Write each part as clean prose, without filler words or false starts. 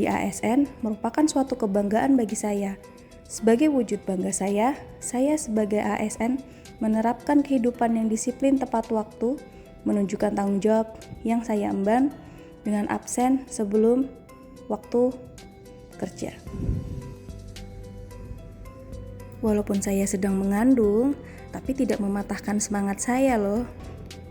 menjadi ASN merupakan suatu kebanggaan bagi saya. Sebagai wujud bangga saya sebagai ASN menerapkan kehidupan yang disiplin tepat waktu, menunjukkan tanggung jawab yang saya emban dengan absen sebelum waktu kerja. Walaupun saya sedang mengandung, tapi tidak mematahkan semangat saya loh.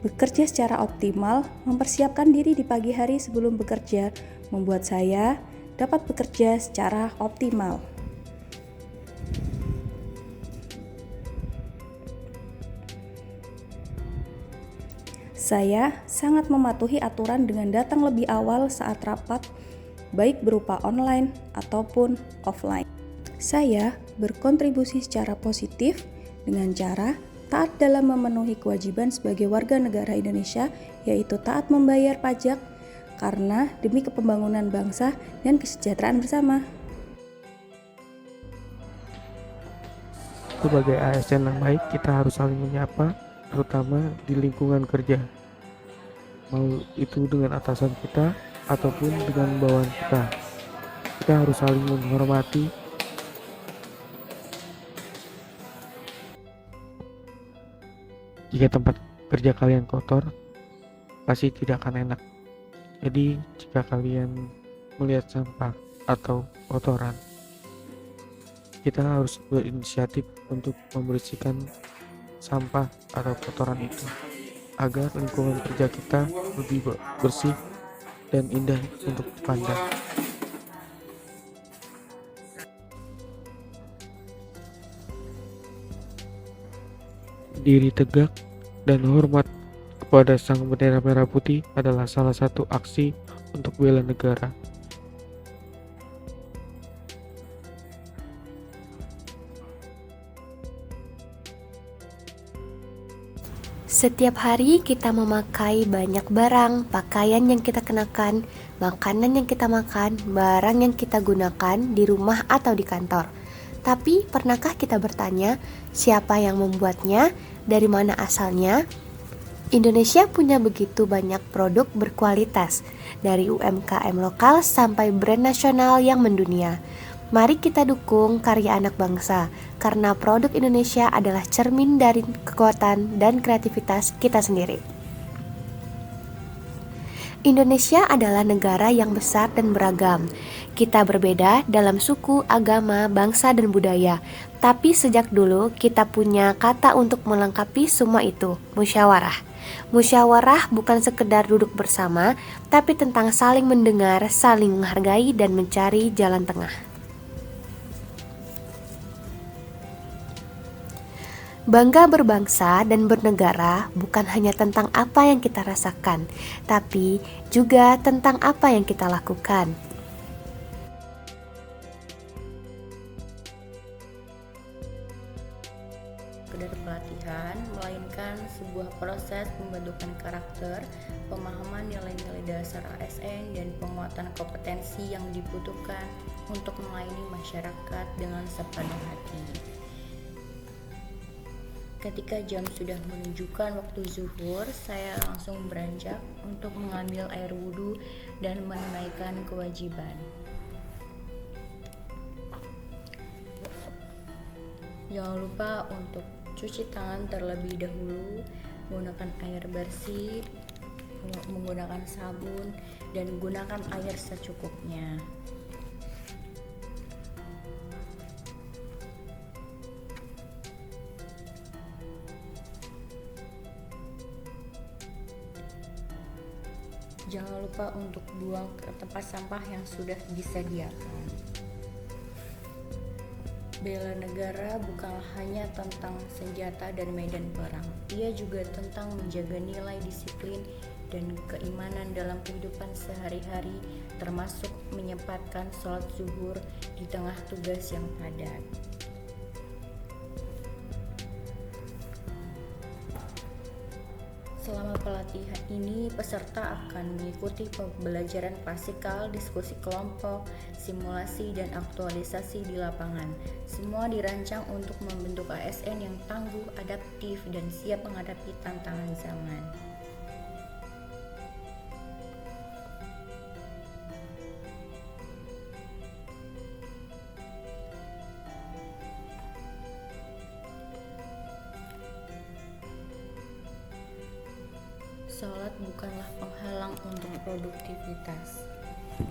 Bekerja secara optimal, mempersiapkan diri di pagi hari sebelum bekerja, membuat saya dapat bekerja secara optimal. Saya sangat mematuhi aturan dengan datang lebih awal saat rapat, baik berupa online ataupun offline. Saya berkontribusi secara positif dengan cara taat dalam memenuhi kewajiban sebagai warga negara Indonesia, yaitu taat membayar pajak karena demi kepembangunan bangsa dan kesejahteraan bersama. Sebagai ASN yang baik, kita harus saling menyapa, terutama di lingkungan kerja. Mau itu dengan atasan kita ataupun dengan bawahan kita. Kita harus saling menghormati. Jika tempat kerja kalian kotor, pasti tidak akan enak. Jadi, jika kalian melihat sampah atau kotoran, kita harus berinisiatif untuk membersihkan sampah atau kotoran itu agar lingkungan kerja kita lebih bersih dan indah untuk dipandang. Diri tegak dan hormat kepada sang bendera merah putih adalah salah satu aksi untuk bela negara. Setiap hari kita memakai banyak barang, pakaian yang kita kenakan, makanan yang kita makan, barang yang kita gunakan di rumah atau di kantor. Tapi pernahkah kita bertanya, siapa yang membuatnya, dari mana asalnya? Indonesia punya begitu banyak produk berkualitas, dari UMKM lokal sampai brand nasional yang mendunia. Mari kita dukung karya anak bangsa, karena produk Indonesia adalah cermin dari kekuatan dan kreativitas kita sendiri. Indonesia adalah negara yang besar dan beragam. Kita berbeda dalam suku, agama, bangsa, dan budaya. Tapi sejak dulu kita punya kata untuk melengkapi semua itu, musyawarah. Musyawarah bukan sekedar duduk bersama, tapi tentang saling mendengar, saling menghargai, dan mencari jalan tengah. Bangga berbangsa dan bernegara bukan hanya tentang apa yang kita rasakan, tapi juga tentang apa yang kita lakukan. Sekedar pelatihan, melainkan sebuah proses pembentukan karakter, pemahaman nilai-nilai dasar ASN, dan penguatan kompetensi yang dibutuhkan untuk melayani masyarakat dengan sepenuh hati. Ketika jam sudah menunjukkan waktu zuhur, saya langsung beranjak untuk mengambil air wudhu dan menunaikan kewajiban. Jangan lupa untuk cuci tangan terlebih dahulu, menggunakan air bersih, menggunakan sabun, dan gunakan air secukupnya. Jangan lupa untuk buang ke tempat sampah yang sudah disediakan. Bela negara bukanlah hanya tentang senjata dan medan perang. Ia juga tentang menjaga nilai disiplin dan keimanan dalam kehidupan sehari-hari, termasuk menyempatkan sholat zuhur di tengah tugas yang padat. Selama pelatihan ini, peserta akan mengikuti pembelajaran klasikal, diskusi kelompok, simulasi, dan aktualisasi di lapangan. Semua dirancang untuk membentuk ASN yang tangguh, adaptif, dan siap menghadapi tantangan zaman. Sholat bukanlah penghalang untuk produktivitas,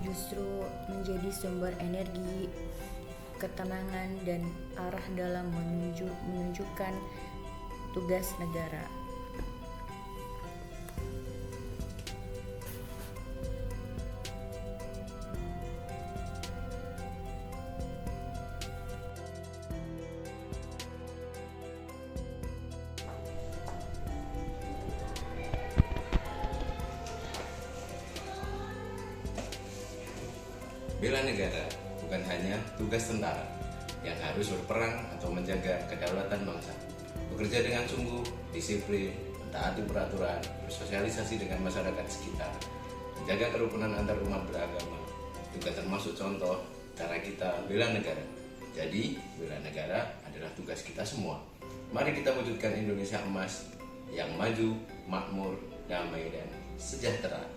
justru menjadi sumber energi, ketenangan, dan arah dalam menunjukkan tugas negara. Bela negara bukan hanya tugas tentara yang harus berperang atau menjaga kedaulatan bangsa. Bekerja dengan sungguh, disiplin, mentaati peraturan, bersosialisasi dengan masyarakat sekitar, menjaga kerukunan antar umat beragama, juga termasuk contoh cara kita bela negara. Jadi, bela negara adalah tugas kita semua. Mari kita wujudkan Indonesia emas yang maju, makmur, damai, dan sejahtera.